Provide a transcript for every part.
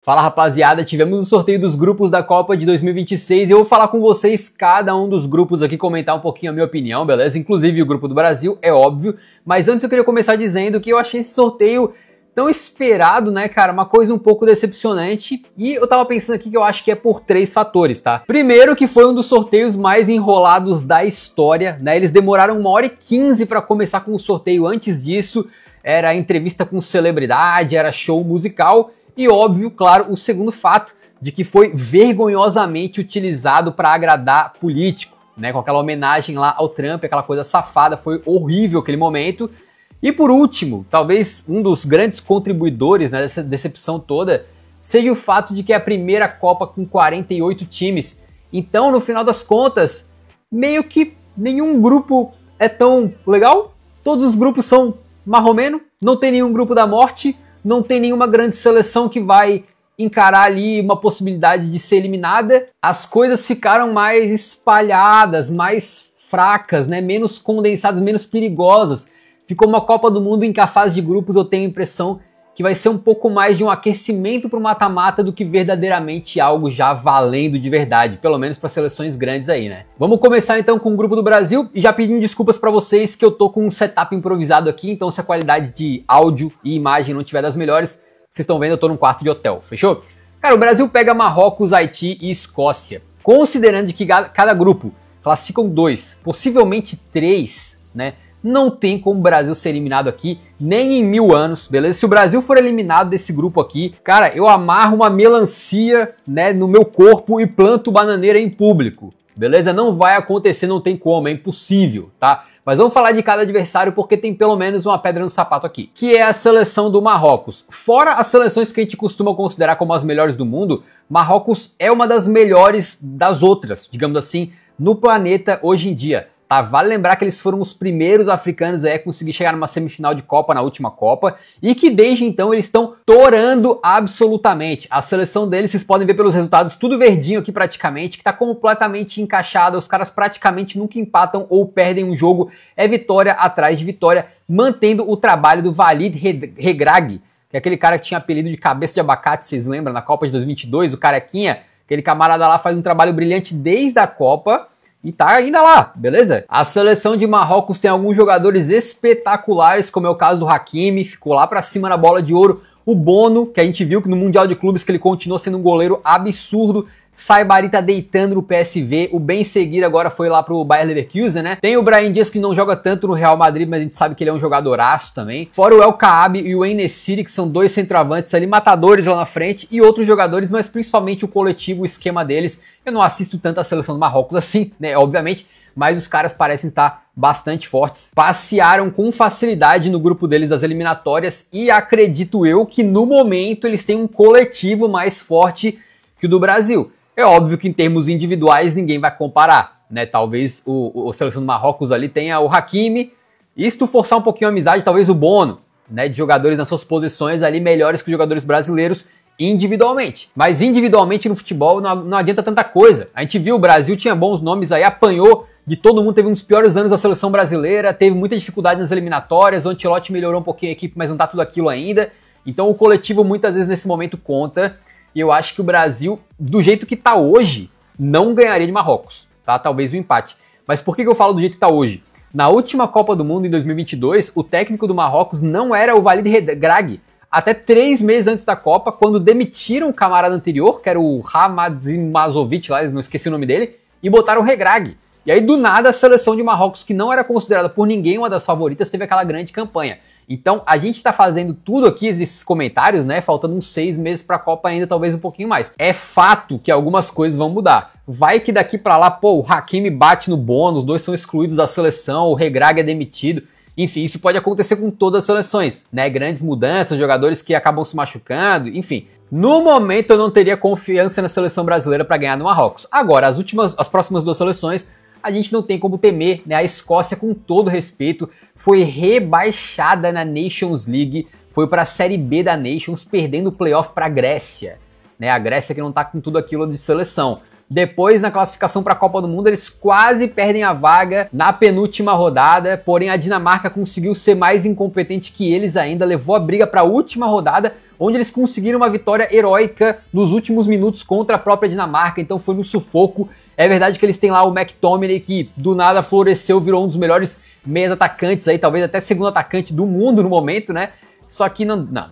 Fala rapaziada, tivemos o sorteio dos grupos da Copa de 2026 e eu vou falar com vocês cada um dos grupos aqui, comentar um pouquinho a minha opinião, beleza? Inclusive o grupo do Brasil, é óbvio, mas antes eu queria começar dizendo que eu achei esse sorteio tão esperado, né, cara? Uma coisa um pouco decepcionante e eu tava pensando aqui que eu acho que é por 3 fatores, tá? Primeiro que foi um dos sorteios mais enrolados da história, né? Eles demoraram 1h15 para começar com o sorteio. Antes disso, era entrevista com celebridade, era show musical. E óbvio, claro, o segundo fato de que foi vergonhosamente utilizado para agradar político, né? Com aquela homenagem lá ao Trump, aquela coisa safada, foi horrível aquele momento. E por último, talvez um dos grandes contribuidores, né, dessa decepção toda, seja o fato de que é a primeira Copa com 48 times. Então, no final das contas, meio que nenhum grupo é tão legal. Todos os grupos são marromeno, não tem nenhum grupo da morte, não tem nenhuma grande seleção que vai encarar ali uma possibilidade de ser eliminada. As coisas ficaram mais espalhadas, mais fracas, né? Menos condensadas, menos perigosas. Ficou uma Copa do Mundo em que a fase de grupos eu tenho a impressão que vai ser um pouco mais de um aquecimento para o mata-mata do que verdadeiramente algo já valendo de verdade, pelo menos para seleções grandes aí, né? Vamos começar então com o grupo do Brasil e já pedindo desculpas para vocês que eu tô com um setup improvisado aqui, então se a qualidade de áudio e imagem não tiver das melhores, vocês estão vendo, eu tô num quarto de hotel, fechou? Cara, o Brasil pega Marrocos, Haiti e Escócia. Considerando que cada grupo classificam 2, possivelmente 3, né? Não tem como o Brasil ser eliminado aqui, nem em 1000 anos, beleza? Se o Brasil for eliminado desse grupo aqui, cara, eu amarro uma melancia, né, no meu corpo e planto bananeira em público, beleza? Não vai acontecer, não tem como, é impossível, tá? Mas vamos falar de cada adversário porque tem pelo menos uma pedra no sapato aqui, que é a seleção do Marrocos. Fora as seleções que a gente costuma considerar como as melhores do mundo, Marrocos é uma das melhores das outras, digamos assim, no planeta hoje em dia. Tá, vale lembrar que eles foram os primeiros africanos a conseguir chegar numa semifinal de Copa na última Copa e que desde então eles estão torando absolutamente. A seleção deles, vocês podem ver pelos resultados, tudo verdinho aqui praticamente, que tá completamente encaixada, os caras praticamente nunca empatam ou perdem um jogo, é vitória atrás de vitória, mantendo o trabalho do Walid Regragui, que é aquele cara que tinha apelido de cabeça de abacate, vocês lembram, na Copa de 2022, o carequinha, aquele camarada lá faz um trabalho brilhante desde a Copa, e tá ainda lá, beleza? A seleção de Marrocos tem alguns jogadores espetaculares, como é o caso do Hakimi, ficou lá pra cima na bola de ouro. O Bono, que a gente viu que no Mundial de Clubes que ele continuou sendo um goleiro absurdo. Saibari tá deitando no PSV, o Ben Seguir agora foi lá pro Bayer Leverkusen, né? Tem o Brahim Dias que não joga tanto no Real Madrid, mas a gente sabe que ele é um jogadoraço também. Fora o El Kaabi e o En-Nesyri, que são 2 centroavantes ali, matadores lá na frente, e outros jogadores, mas principalmente o coletivo, o esquema deles. Eu não assisto tanto a seleção do Marrocos assim, né, obviamente, mas os caras parecem estar bastante fortes. Passearam com facilidade no grupo deles das eliminatórias e acredito eu que no momento eles têm um coletivo mais forte que o do Brasil. É óbvio que em termos individuais ninguém vai comparar, né? Talvez a seleção do Marrocos ali tenha o Hakimi, e se tu forçar um pouquinho a amizade, talvez o Bono, né? De jogadores nas suas posições ali melhores que os jogadores brasileiros individualmente. Mas individualmente no futebol não adianta tanta coisa. A gente viu o Brasil tinha bons nomes aí, apanhou de todo mundo, teve um dos piores anos da seleção brasileira, teve muita dificuldade nas eliminatórias, o Ancelotti melhorou um pouquinho a equipe, mas não tá tudo aquilo ainda. Então o coletivo muitas vezes nesse momento conta. E eu acho que o Brasil, do jeito que tá hoje, não ganharia de Marrocos, tá? Talvez o empate. Mas por que eu falo do jeito que tá hoje? Na última Copa do Mundo, em 2022, o técnico do Marrocos não era o Walid Regragui. Até 3 meses antes da Copa, quando demitiram o camarada anterior, que era o Hamadzimazovic, lá, não esqueci o nome dele, e botaram o Regragui. E aí, do nada, a seleção de Marrocos, que não era considerada por ninguém uma das favoritas, teve aquela grande campanha. Então, a gente tá fazendo tudo aqui, esses comentários, né? Faltando uns 6 meses pra Copa ainda, talvez um pouquinho mais. É fato que algumas coisas vão mudar. Vai que daqui pra lá, pô, o Hakimi bate no Bono, os dois são excluídos da seleção, o Regragui é demitido. Enfim, isso pode acontecer com todas as seleções, né? Grandes mudanças, jogadores que acabam se machucando, enfim. No momento, eu não teria confiança na seleção brasileira pra ganhar no Marrocos. Agora, as próximas 2 seleções, a gente não tem como temer, né? A Escócia, com todo respeito, foi rebaixada na Nations League, foi para a Série B da Nations, perdendo o playoff para a Grécia, né? A Grécia que não tá com tudo aquilo de seleção. Depois, na classificação para a Copa do Mundo, eles quase perdem a vaga na penúltima rodada, porém a Dinamarca conseguiu ser mais incompetente que eles ainda, levou a briga para a última rodada, onde eles conseguiram uma vitória heróica nos últimos minutos contra a própria Dinamarca, então foi no sufoco. É verdade que eles têm lá o McTominay, que do nada floresceu, virou um dos melhores meias atacantes aí, talvez até segundo atacante do mundo no momento, né? Só que não dá.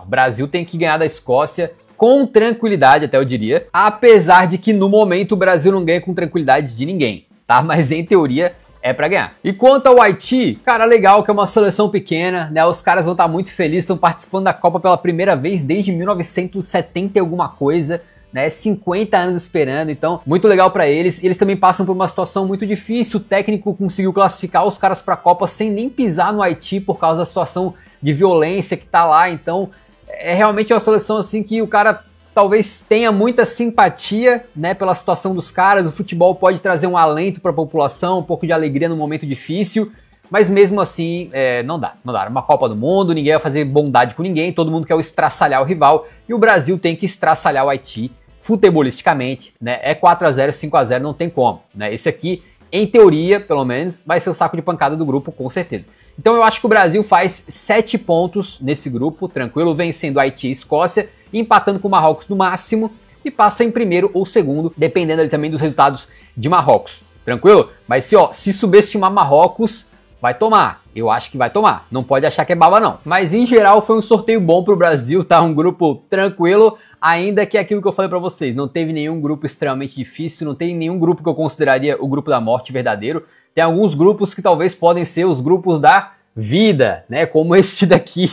O Brasil tem que ganhar da Escócia com tranquilidade, até eu diria, apesar de que no momento o Brasil não ganha com tranquilidade de ninguém, tá? Mas em teoria é pra ganhar. E quanto ao Haiti, cara, legal que é uma seleção pequena, né? Os caras vão estar muito felizes, estão participando da Copa pela primeira vez desde 1970 e alguma coisa, né? 50 anos esperando, então muito legal pra eles. Eles também passam por uma situação muito difícil, o técnico conseguiu classificar os caras pra Copa sem nem pisar no Haiti por causa da situação de violência que tá lá, então é realmente uma seleção assim que o cara talvez tenha muita simpatia, né, pela situação dos caras. O futebol pode trazer um alento para a população, um pouco de alegria num momento difícil, mas mesmo assim não dá. Uma Copa do Mundo, ninguém vai fazer bondade com ninguém, todo mundo quer estraçalhar o rival, e o Brasil tem que estraçalhar o Haiti futebolisticamente, né? É 4-0, 5-0, não tem como, né? Esse aqui, em teoria, pelo menos, vai ser o saco de pancada do grupo, com certeza. Então eu acho que o Brasil faz 7 pontos nesse grupo, tranquilo, vencendo Haiti e Escócia, empatando com o Marrocos no máximo, e passa em primeiro ou segundo, dependendo ali também dos resultados de Marrocos, tranquilo? Mas se subestimar Marrocos, vai tomar. Eu acho que vai tomar. Não pode achar que é baba, não. Mas, em geral, foi um sorteio bom pro Brasil, tá? Um grupo tranquilo, ainda que aquilo que eu falei pra vocês. Não teve nenhum grupo extremamente difícil, não tem nenhum grupo que eu consideraria o grupo da morte verdadeiro. Tem alguns grupos que talvez podem ser os grupos da vida, né? Como este daqui,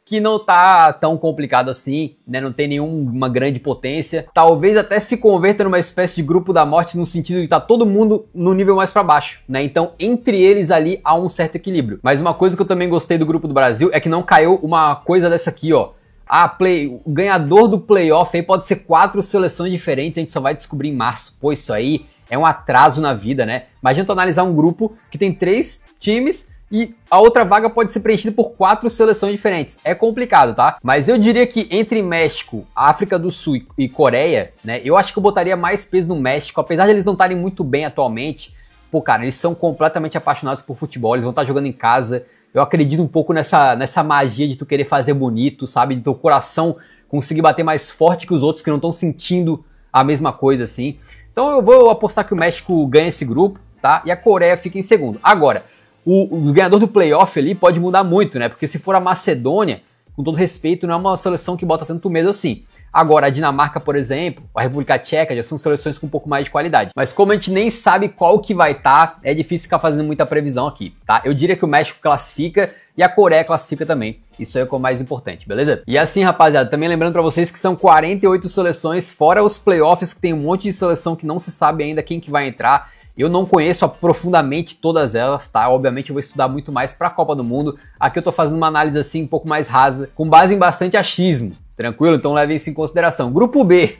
que não tá tão complicado assim, né? Não tem nenhuma grande potência. Talvez até se converta numa espécie de grupo da morte, no sentido de tá todo mundo no nível mais para baixo, né? Então, entre eles ali há um certo equilíbrio. Mas uma coisa que eu também gostei do grupo do Brasil é que não caiu uma coisa dessa aqui, ó. O ganhador do playoff aí pode ser 4 seleções diferentes, a gente só vai descobrir em março. Pô, isso aí é um atraso na vida, né? Imagina tu analisar um grupo que tem 3 times e a outra vaga pode ser preenchida por 4 seleções diferentes. É complicado, tá? Mas eu diria que entre México, África do Sul e Coreia, né? Eu acho que eu botaria mais peso no México, apesar de eles não estarem muito bem atualmente. Pô, cara, eles são completamente apaixonados por futebol, eles vão estar jogando em casa. Eu acredito um pouco nessa magia de tu querer fazer bonito, sabe? De teu coração conseguir bater mais forte que os outros que não estão sentindo a mesma coisa, assim. Então eu vou apostar que o México ganha esse grupo, tá? E a Coreia fica em segundo. Agora, o ganhador do playoff ali pode mudar muito, né? Porque se for a Macedônia, com todo respeito, não é uma seleção que bota tanto medo assim. Agora, a Dinamarca, por exemplo, a República Tcheca, já são seleções com um pouco mais de qualidade. Mas como a gente nem sabe qual que vai estar, é difícil ficar fazendo muita previsão aqui, tá? Eu diria que o México classifica e a Coreia classifica também. Isso aí é o mais importante, beleza? E assim, rapaziada, também lembrando pra vocês que são 48 seleções, fora os playoffs, que tem um monte de seleção que não se sabe ainda quem que vai entrar. Eu não conheço profundamente todas elas, tá? Obviamente eu vou estudar muito mais pra Copa do Mundo. Aqui eu tô fazendo uma análise assim um pouco mais rasa, com base em bastante achismo, tranquilo? Então leve isso em consideração. Grupo B,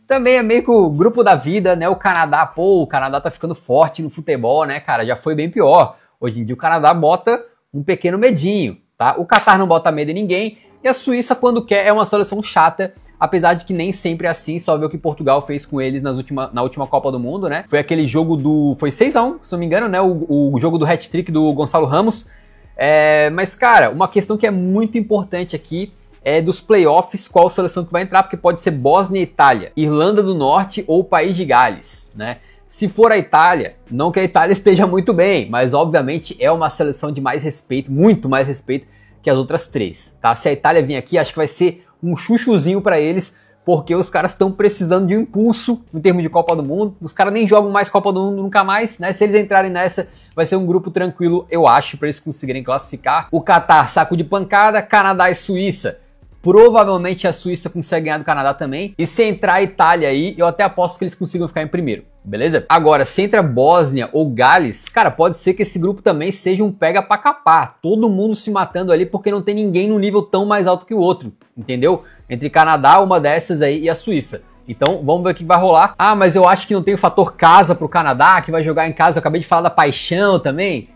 também é meio que o grupo da vida, né? O Canadá, pô, o Canadá tá ficando forte no futebol, né, cara? Já foi bem pior. Hoje em dia o Canadá bota um pequeno medinho, tá? O Catar não bota medo em ninguém. E a Suíça, quando quer, é uma seleção chata. Apesar de que nem sempre é assim, só ver o que Portugal fez com eles na última Copa do Mundo, né? Foi aquele jogo foi 6-1, se não me engano, né? O jogo do hat-trick do Gonçalo Ramos. Mas, cara, uma questão que é muito importante aqui é dos playoffs, qual seleção que vai entrar, porque pode ser Bósnia e Itália, Irlanda do Norte ou País de Gales, né? Se for a Itália, não que a Itália esteja muito bem, mas obviamente é uma seleção de mais respeito, muito mais respeito que as outras 3, tá? Se a Itália vir aqui, acho que vai ser um chuchuzinho pra eles, porque os caras estão precisando de um impulso em termos de Copa do Mundo. Os caras nem jogam mais Copa do Mundo nunca mais, né? Se eles entrarem nessa, vai ser um grupo tranquilo, eu acho, pra eles conseguirem classificar. O Catar, saco de pancada, Canadá e Suíça. Provavelmente a Suíça consegue ganhar do Canadá também. E se entrar a Itália aí, eu até aposto que eles consigam ficar em primeiro, beleza? Agora, se entra Bósnia ou Gales, cara, pode ser que esse grupo também seja um pega pra capar. Todo mundo se matando ali porque não tem ninguém no nível tão mais alto que o outro, entendeu? Entre Canadá, uma dessas aí, e a Suíça. Então, vamos ver o que vai rolar. Ah, mas eu acho que não tem o fator casa pro Canadá, que vai jogar em casa. Eu acabei de falar da paixão também.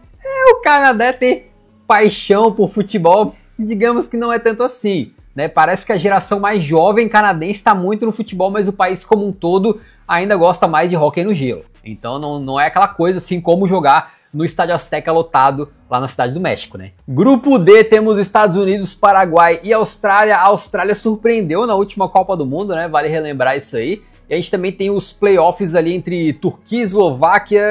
O Canadá tem paixão por futebol, digamos que não é tanto assim, né? Parece que a geração mais jovem canadense está muito no futebol, mas o país como um todo ainda gosta mais de hóquei no gelo. Então não é aquela coisa assim como jogar no Estádio Azteca lotado lá na Cidade do México, né? Grupo D, temos Estados Unidos, Paraguai e Austrália. A Austrália surpreendeu na última Copa do Mundo, né? Vale relembrar isso aí. E a gente também tem os playoffs ali entre Turquia, Eslováquia,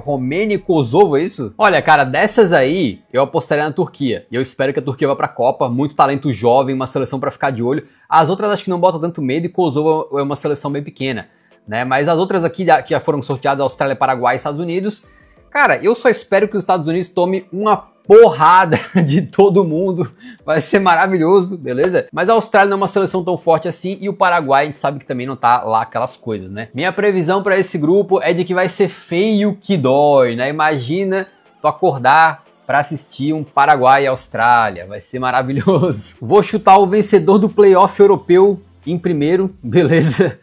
Romênia e Kosovo, é isso? Olha, cara, dessas aí, eu apostaria na Turquia. E eu espero que a Turquia vá pra Copa. Muito talento jovem, uma seleção pra ficar de olho. As outras acho que não botam tanto medo e Kosovo é uma seleção bem pequena, né? Mas as outras aqui que já foram sorteadas, Austrália, Paraguai e Estados Unidos, cara, eu só espero que os Estados Unidos tome uma porrada de todo mundo, vai ser maravilhoso, beleza? Mas a Austrália não é uma seleção tão forte assim e o Paraguai a gente sabe que também não tá lá aquelas coisas, né? Minha previsão para esse grupo é de que vai ser feio que dói, né? Imagina tu acordar para assistir um Paraguai e Austrália, vai ser maravilhoso. Vou chutar o vencedor do playoff europeu em primeiro, beleza?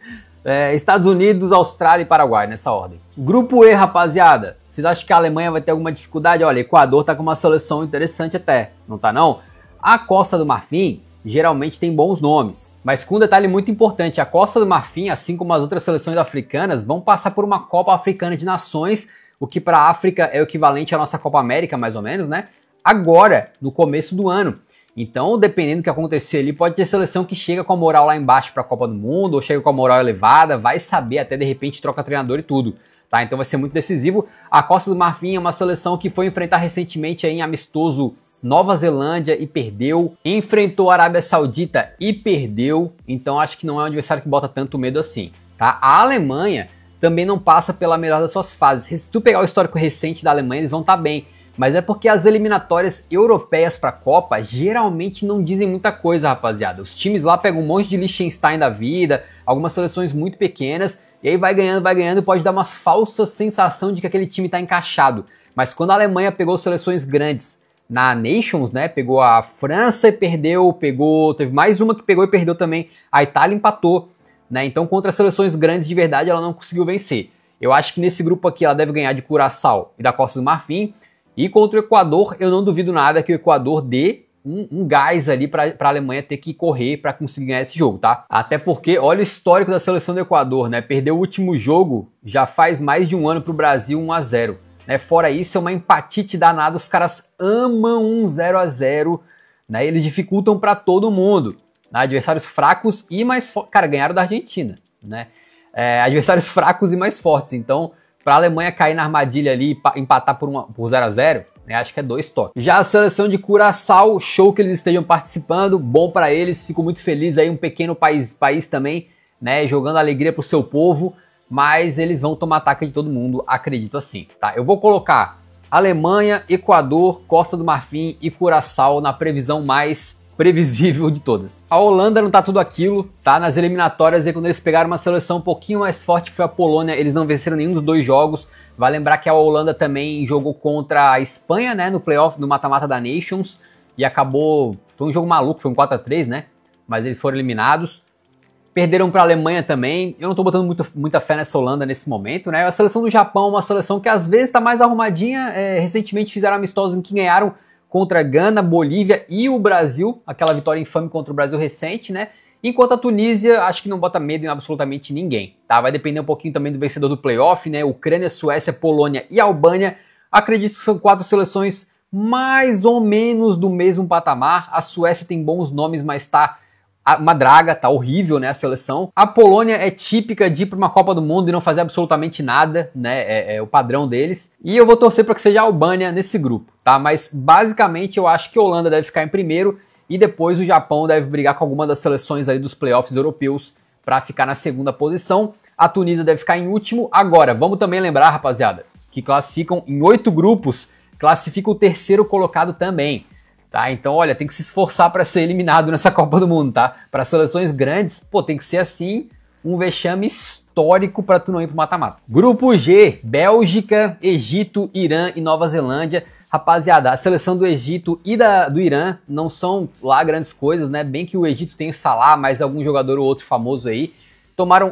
Estados Unidos, Austrália e Paraguai, nessa ordem. Grupo E, rapaziada. Vocês acham que a Alemanha vai ter alguma dificuldade? Olha, Equador tá com uma seleção interessante até, não tá não? A Costa do Marfim geralmente tem bons nomes, mas com um detalhe muito importante, a Costa do Marfim, assim como as outras seleções africanas, vão passar por uma Copa Africana de Nações, o que para a África é o equivalente à nossa Copa América, mais ou menos, né? Agora, no começo do ano. Então, dependendo do que acontecer ali, pode ter seleção que chega com a moral lá embaixo para a Copa do Mundo, ou chega com a moral elevada, vai saber, até de repente troca treinador e tudo. Tá, então vai ser muito decisivo. A Costa do Marfim é uma seleção que foi enfrentar recentemente aí em amistoso Nova Zelândia e perdeu. Enfrentou a Arábia Saudita e perdeu. Então acho que não é um adversário que bota tanto medo assim. Tá? A Alemanha também não passa pela melhor das suas fases. Se tu pegar o histórico recente da Alemanha, eles vão estar bem. Mas é porque as eliminatórias europeias para a Copa geralmente não dizem muita coisa, rapaziada. Os times lá pegam um monte de Liechtenstein da vida, algumas seleções muito pequenas, e aí vai ganhando, pode dar uma falsa sensação de que aquele time está encaixado. Mas quando a Alemanha pegou seleções grandes na Nations, né, pegou a França e perdeu, teve mais uma que pegou e perdeu também, a Itália empatou, né, então contra seleções grandes de verdade ela não conseguiu vencer. Eu acho que nesse grupo aqui ela deve ganhar de Curaçao e da Costa do Marfim, e contra o Equador eu não duvido nada que o Equador dê um gás ali para a Alemanha ter que correr para conseguir ganhar esse jogo, tá? Até porque, olha o histórico da seleção do Equador, né? Perdeu o último jogo já faz mais de um ano pro Brasil, 1-0. Né? Fora isso, é uma empatite danada, os caras amam um 0-0, né? Eles dificultam para todo mundo. Né? Adversários fracos e mais fortes. Cara, ganharam da Argentina, né? Adversários fracos e mais fortes. Então, para a Alemanha cair na armadilha ali e empatar por 0-0, acho que é 2 toques. Já a seleção de Curaçao, show que eles estejam participando, bom para eles, fico muito feliz aí, um pequeno país também, né, jogando alegria pro seu povo, mas eles vão tomar ataque de todo mundo, acredito assim, tá? Eu vou colocar Alemanha, Equador, Costa do Marfim e Curaçao na previsão mais previsível de todas. A Holanda não tá tudo aquilo, tá? Nas eliminatórias, e quando eles pegaram uma seleção um pouquinho mais forte, que foi a Polônia, eles não venceram nenhum dos 2 jogos. Vai lembrar que a Holanda também jogou contra a Espanha, né, no playoff, no mata-mata da Nations, e acabou, foi um jogo maluco, foi um 4-3, né, mas eles foram eliminados. Perderam para a Alemanha também, eu não tô botando muita fé nessa Holanda nesse momento, né. A seleção do Japão é uma seleção que às vezes tá mais arrumadinha, recentemente fizeram amistosos em que ganharam contra Gana, Bolívia e o Brasil, aquela vitória infame contra o Brasil recente, né? Enquanto a Tunísia, acho que não bota medo em absolutamente ninguém, tá? Vai depender um pouquinho também do vencedor do playoff, né? Ucrânia, Suécia, Polônia e Albânia. Acredito que são 4 seleções mais ou menos do mesmo patamar. A Suécia tem bons nomes, mas tá uma draga, tá horrível, né, a seleção. A Polônia é típica de ir para uma Copa do Mundo e não fazer absolutamente nada, né, é o padrão deles. E eu vou torcer para que seja a Albânia nesse grupo, tá? Mas basicamente eu acho que a Holanda deve ficar em primeiro e depois o Japão deve brigar com alguma das seleções aí dos playoffs europeus para ficar na segunda posição. A Tunísia deve ficar em último. Agora, vamos também lembrar, rapaziada, que classificam em 8 grupos, classifica o terceiro colocado também. Tá, então, olha, tem que se esforçar para ser eliminado nessa Copa do Mundo, tá? Para seleções grandes, pô, tem que ser assim, um vexame histórico para tu não ir pro mata-mata. Grupo G, Bélgica, Egito, Irã e Nova Zelândia. Rapaziada, a seleção do Egito e do Irã não são lá grandes coisas, né? Bem que o Egito tem o Salah, mas algum jogador ou outro famoso aí.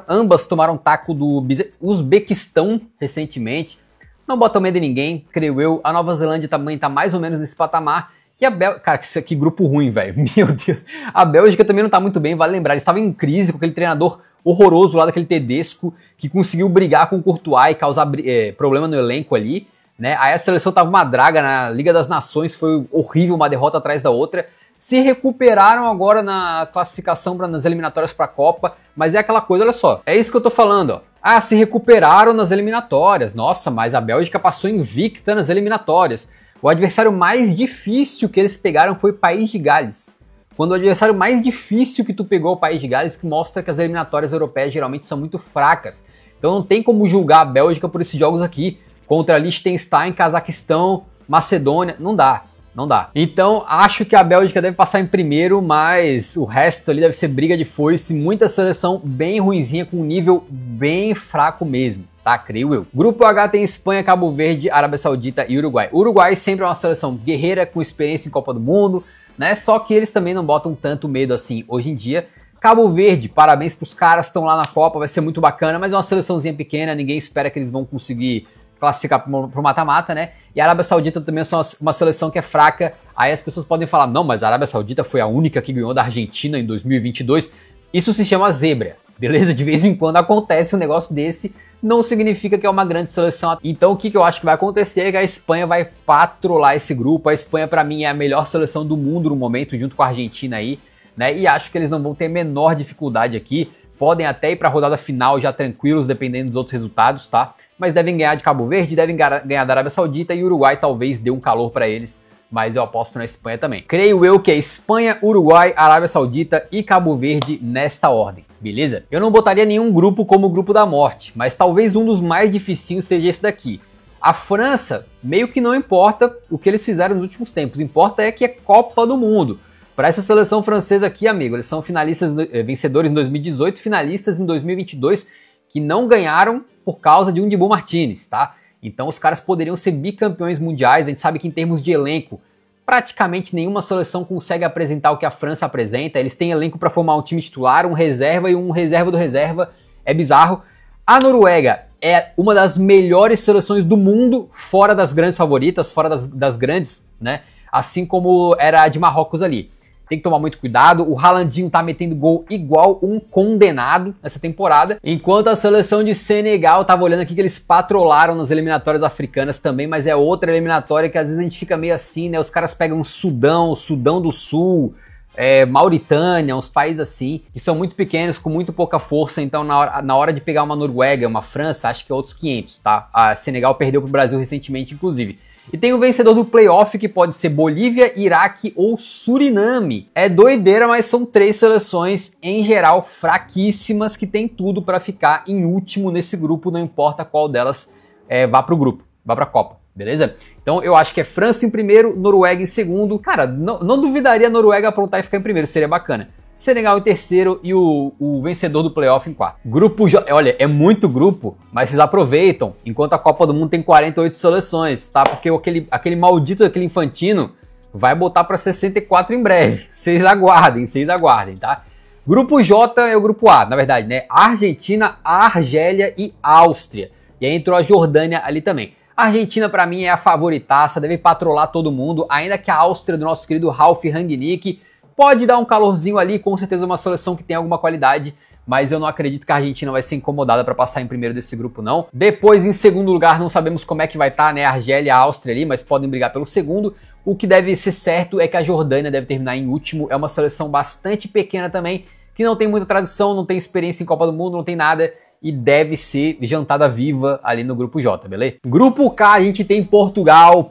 Ambas tomaram taco do Uzbequistão recentemente. Não botam medo em ninguém, creio eu. A Nova Zelândia também tá mais ou menos nesse patamar. E a Bélgica, cara, que grupo ruim, velho. Meu Deus. A Bélgica também não tá muito bem, vale lembrar. Eles estavam em crise com aquele treinador horroroso lá daquele Tedesco, que conseguiu brigar com o Courtois e causar problema no elenco ali, né? Aí a seleção tava uma draga na Liga das Nações, foi horrível, uma derrota atrás da outra. Se recuperaram agora na classificação nas eliminatórias para a Copa, mas é aquela coisa, olha só, é isso que eu tô falando, ó. Ah, se recuperaram nas eliminatórias. Nossa, mas a Bélgica passou invicta nas eliminatórias. O adversário mais difícil que eles pegaram foi o País de Gales. Quando o adversário mais difícil que tu pegou é o País de Gales, que mostra que as eliminatórias europeias geralmente são muito fracas. Então não tem como julgar a Bélgica por esses jogos aqui. Contra Liechtenstein, Cazaquistão, Macedônia, não dá. Não dá. Então, acho que a Bélgica deve passar em primeiro, mas o resto ali deve ser briga de foice, muita seleção bem ruinzinha, com um nível bem fraco mesmo, tá? Creio eu. Grupo H tem Espanha, Cabo Verde, Arábia Saudita e Uruguai. O Uruguai sempre é uma seleção guerreira, com experiência em Copa do Mundo, né? Só que eles também não botam tanto medo assim hoje em dia. Cabo Verde, parabéns pros caras, estão lá na Copa, vai ser muito bacana, mas é uma seleçãozinha pequena, ninguém espera que eles vão conseguir classificar pro mata-mata, né? E a Arábia Saudita também é uma seleção que é fraca. Aí as pessoas podem falar, não, mas a Arábia Saudita foi a única que ganhou da Argentina em 2022. Isso se chama zebra, beleza? De vez em quando acontece um negócio desse, não significa que é uma grande seleção. Então o que eu acho que vai acontecer é que a Espanha vai patrolar esse grupo. A Espanha, pra mim, é a melhor seleção do mundo no momento, junto com a Argentina aí, né? E acho que eles não vão ter a menor dificuldade aqui. Podem até ir para a rodada final já tranquilos, dependendo dos outros resultados, tá? Mas devem ganhar de Cabo Verde, devem ganhar da Arábia Saudita, e o Uruguai talvez dê um calor para eles, mas eu aposto na Espanha também. Creio eu que é Espanha, Uruguai, Arábia Saudita e Cabo Verde nesta ordem, beleza? Eu não botaria nenhum grupo como o grupo da morte, mas talvez um dos mais dificinhos seja esse daqui. A França, meio que não importa o que eles fizeram nos últimos tempos, importa é que é Copa do Mundo. Para essa seleção francesa aqui, amigo, eles são finalistas, vencedores em 2018, finalistas em 2022, que não ganharam por causa de um Dibu Martinez, tá? Então os caras poderiam ser bicampeões mundiais. A gente sabe que em termos de elenco, praticamente nenhuma seleção consegue apresentar o que a França apresenta. Eles têm elenco para formar um time titular, um reserva e um reserva do reserva. É bizarro. A Noruega é uma das melhores seleções do mundo, fora das grandes favoritas, fora das grandes, né? Assim como era a de Marrocos ali. Tem que tomar muito cuidado, o Haalandinho tá metendo gol igual um condenado nessa temporada, enquanto a seleção de Senegal, tava olhando aqui que eles patrolaram nas eliminatórias africanas também, mas é outra eliminatória que às vezes a gente fica meio assim, né, os caras pegam Sudão do Sul, Mauritânia, uns países assim, que são muito pequenos, com muito pouca força, então na hora de pegar uma Noruega, uma França, acho que é outros 500, tá? A Senegal perdeu pro Brasil recentemente, inclusive. E tem o vencedor do playoff, que pode ser Bolívia, Iraque ou Suriname. É doideira, mas são 3 seleções, em geral, fraquíssimas, que tem tudo para ficar em último nesse grupo, não importa qual delas vá pro grupo, vá pra Copa, beleza? Então eu acho que é França em primeiro, Noruega em segundo. Cara, não duvidaria a Noruega aprontar e ficar em primeiro, seria bacana. Senegal em terceiro e o vencedor do playoff em quarto. Grupo J, olha, é muito grupo, mas vocês aproveitam, enquanto a Copa do Mundo tem 48 seleções, tá? Porque aquele maldito daquele Infantino vai botar para 64 em breve. Vocês aguardem, tá? Grupo J é o grupo A, na verdade, né? Argentina, Argélia e Áustria. E aí entrou a Jordânia ali também. A Argentina, pra mim, é a favoritaça, deve patrolar todo mundo, ainda que a Áustria, do nosso querido Ralf Rangnick, pode dar um calorzinho ali, com certeza uma seleção que tem alguma qualidade, mas eu não acredito que a Argentina vai ser incomodada para passar em primeiro desse grupo, não. Depois, em segundo lugar, não sabemos como é que vai estar, né, a Argélia e a Áustria ali, mas podem brigar pelo segundo. O que deve ser certo é que a Jordânia deve terminar em último, é uma seleção bastante pequena também, que não tem muita tradição, não tem experiência em Copa do Mundo, não tem nada, e deve ser jantada viva ali no grupo J, beleza? Grupo K, a gente tem Portugal,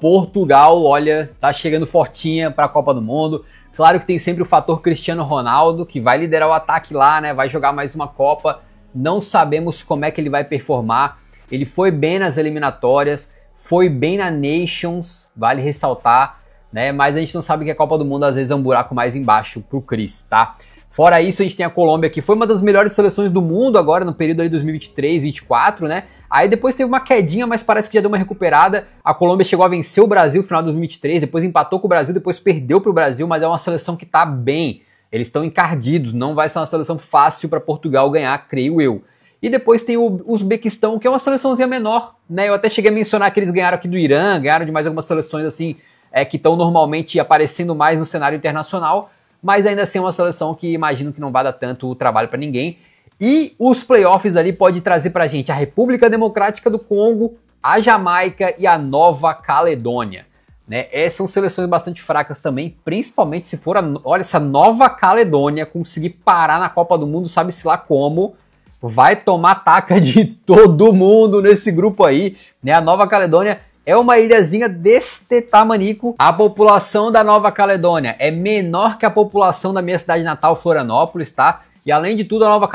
olha, tá chegando fortinha para a Copa do Mundo. Claro que tem sempre o fator Cristiano Ronaldo, que vai liderar o ataque lá, né? Vai jogar mais uma Copa. Não sabemos como é que ele vai performar. Ele foi bem nas eliminatórias, foi bem na Nations, vale ressaltar, né? Mas a gente não sabe que a Copa do Mundo às vezes é um buraco mais embaixo pro Cris, tá? Fora isso, a gente tem a Colômbia, que foi uma das melhores seleções do mundo agora no período ali 2023, 2024, né? Aí depois teve uma quedinha, mas parece que já deu uma recuperada. A Colômbia chegou a vencer o Brasil no final de 2023, depois empatou com o Brasil, depois perdeu pro Brasil, mas é uma seleção que tá bem. Eles estão encardidos, não vai ser uma seleção fácil para Portugal ganhar, creio eu. E depois tem o Uzbequistão, que é uma seleçãozinha menor, né? Eu até cheguei a mencionar que eles ganharam aqui do Irã, ganharam de mais algumas seleções assim, que estão normalmente aparecendo mais no cenário internacional, mas ainda assim é uma seleção que imagino que não vai dar tanto trabalho para ninguém. E os playoffs ali pode trazer pra gente a República Democrática do Congo, a Jamaica e a Nova Caledônia, né? Essas são seleções bastante fracas também, principalmente se for, olha, essa Nova Caledônia conseguir parar na Copa do Mundo, sabe-se lá como, vai tomar taca de todo mundo nesse grupo aí, né? A Nova Caledônia é uma ilhazinha deste tamanico. A população da Nova Caledônia é menor que a população da minha cidade natal, Florianópolis, tá? E além de tudo, a Nova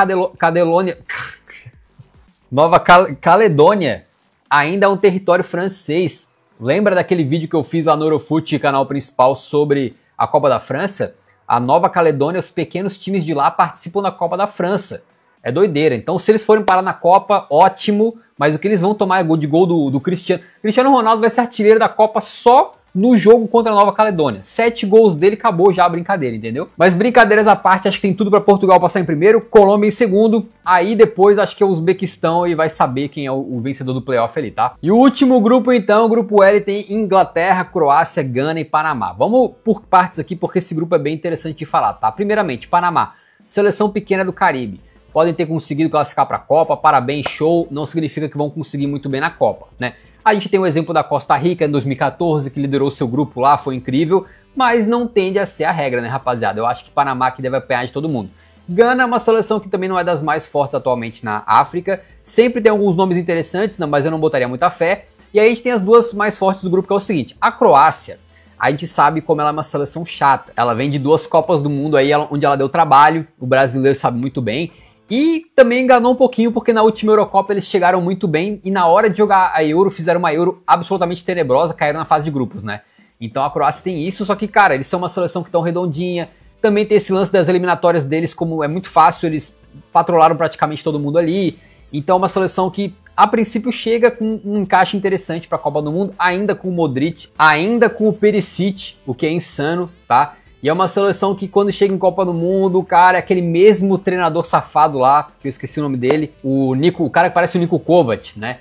Caledônia ainda é um território francês. Lembra daquele vídeo que eu fiz lá no Eurofute, canal principal, sobre a Copa da França? A Nova Caledônia, os pequenos times de lá participam da Copa da França. É doideira. Então, se eles forem parar na Copa, ótimo. Mas o que eles vão tomar é gol de gol do Cristiano. Cristiano Ronaldo vai ser artilheiro da Copa só no jogo contra a Nova Caledônia. 7 gols dele, acabou já a brincadeira, entendeu? Mas brincadeiras à parte, acho que tem tudo para Portugal passar em primeiro, Colômbia em segundo, aí depois acho que é o Uzbequistão e vai saber quem é o vencedor do playoff ali, tá? E o último grupo então, o grupo L, tem Inglaterra, Croácia, Gana e Panamá. Vamos por partes aqui porque esse grupo é bem interessante de falar, tá? Primeiramente, Panamá, seleção pequena do Caribe. Podem ter conseguido classificar para a Copa, parabéns, show, não significa que vão conseguir muito bem na Copa, né? A gente tem o exemplo da Costa Rica em 2014, que liderou seu grupo lá, foi incrível, mas não tende a ser a regra, né, rapaziada? Eu acho que Panamá que deve apanhar de todo mundo. Gana é uma seleção que também não é das mais fortes atualmente na África, sempre tem alguns nomes interessantes, mas eu não botaria muita fé. E aí a gente tem as duas mais fortes do grupo, que é o seguinte, a Croácia, a gente sabe como ela é uma seleção chata, ela vem de 2 Copas do Mundo aí, onde ela deu trabalho, o brasileiro sabe muito bem, e também enganou um pouquinho porque na última Eurocopa eles chegaram muito bem e na hora de jogar a Euro fizeram uma Euro absolutamente tenebrosa, caíram na fase de grupos, né? Então a Croácia tem isso, só que, cara, eles são uma seleção que estão redondinha, também tem esse lance das eliminatórias deles, como é muito fácil, eles patrolaram praticamente todo mundo ali, então é uma seleção que a princípio chega com um encaixe interessante para a Copa do Mundo, ainda com o Modric, ainda com o Perisic, o que é insano, tá? E é uma seleção que quando chega em Copa do Mundo, cara, é aquele mesmo treinador safado lá, que eu esqueci o nome dele, o cara que parece o Niko Kovac, né?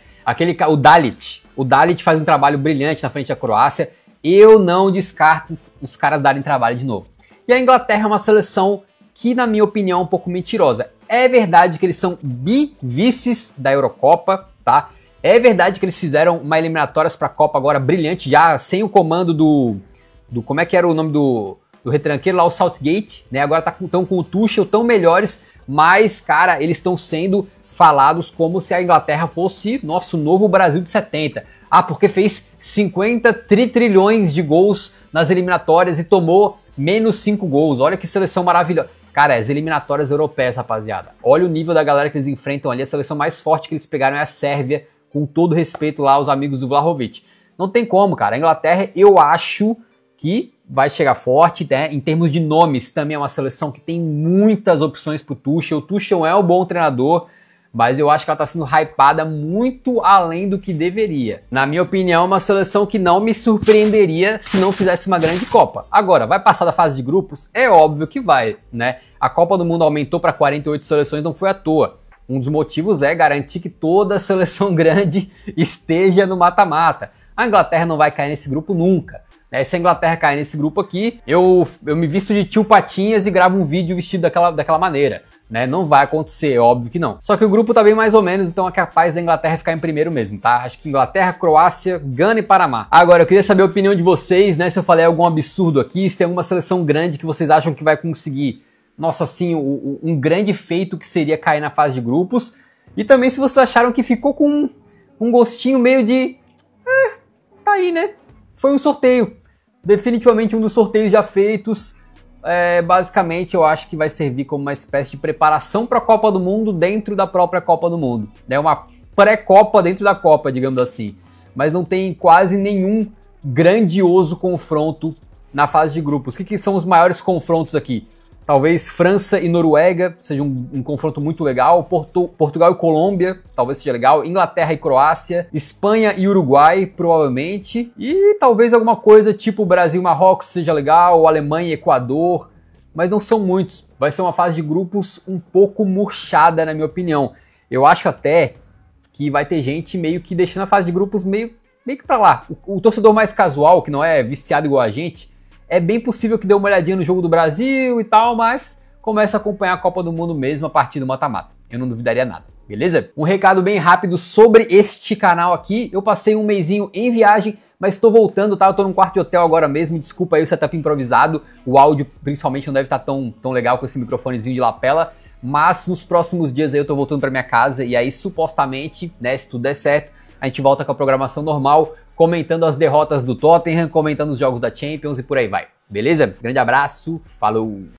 O Dalit. O Dalit faz um trabalho brilhante na frente da Croácia. Eu não descarto os caras darem trabalho de novo. E a Inglaterra é uma seleção que, na minha opinião, é um pouco mentirosa. É verdade que eles são vices da Eurocopa, tá? É verdade que eles fizeram uma eliminatórias para a Copa agora brilhante, já sem o comando do como é que era o nome do retranqueiro lá, o Southgate, né? Agora estão com o Tuchel, tão melhores, mas, cara, eles estão sendo falados como se a Inglaterra fosse nosso novo Brasil de 70. Ah, porque fez 50 trilhões de gols nas eliminatórias e tomou menos 5 gols. Olha que seleção maravilhosa. Cara, as eliminatórias europeias, rapaziada. Olha o nível da galera que eles enfrentam ali. A seleção mais forte que eles pegaram é a Sérvia, com todo respeito lá aos amigos do Vlahovic. Não tem como, cara. A Inglaterra, eu acho que vai chegar forte, né? Em termos de nomes, também é uma seleção que tem muitas opções pro Tuchel. O Tuchel é um bom treinador, mas eu acho que ela tá sendo hypada muito além do que deveria. Na minha opinião, é uma seleção que não me surpreenderia se não fizesse uma grande Copa. Agora, vai passar da fase de grupos? É óbvio que vai, né? A Copa do Mundo aumentou para 48 seleções, não foi à toa. Um dos motivos é garantir que toda seleção grande esteja no mata-mata. A Inglaterra não vai cair nesse grupo nunca. Se a Inglaterra cair nesse grupo aqui, eu me visto de tio Patinhas e gravo um vídeo vestido daquela maneira, né? Não vai acontecer, é óbvio que não. Só que o grupo tá bem mais ou menos, então é capaz da Inglaterra ficar em primeiro mesmo, tá? Acho que Inglaterra, Croácia, Gana e Panamá. Agora, eu queria saber a opinião de vocês, né? Se eu falei algum absurdo aqui, se tem alguma seleção grande que vocês acham que vai conseguir, nossa, assim, um grande feito que seria cair na fase de grupos. E também se vocês acharam que ficou com um gostinho meio de... tá aí, né? Foi um sorteio. Definitivamente um dos sorteios já feitos. Basicamente eu acho que vai servir como uma espécie de preparação para a Copa do Mundo dentro da própria Copa do Mundo. É uma pré-Copa dentro da Copa, digamos assim. Mas não tem quase nenhum grandioso confronto na fase de grupos. O que são os maiores confrontos aqui? Talvez França e Noruega seja um confronto muito legal. Portugal e Colômbia, talvez seja legal. Inglaterra e Croácia. Espanha e Uruguai, provavelmente. E talvez alguma coisa tipo Brasil e Marrocos seja legal. Alemanha e Equador. Mas não são muitos. Vai ser uma fase de grupos um pouco murchada, na minha opinião. Eu acho até que vai ter gente meio que deixando a fase de grupos meio meio que pra lá. O torcedor mais casual, que não é viciado igual a gente, é bem possível que dê uma olhadinha no jogo do Brasil e tal, mas comece a acompanhar a Copa do Mundo mesmo a partir do mata-mata. Eu não duvidaria nada, beleza? Um recado bem rápido sobre este canal aqui. Eu passei um mesinho em viagem, mas estou voltando, tá? Eu tô num quarto de hotel agora mesmo, desculpa aí o setup improvisado. O áudio, principalmente, não deve estar tão legal com esse microfonezinho de lapela. Mas nos próximos dias aí eu tô voltando pra minha casa e aí supostamente, né, se tudo der certo, a gente volta com a programação normal, comentando as derrotas do Tottenham, comentando os jogos da Champions e por aí vai. Beleza? Grande abraço, falou!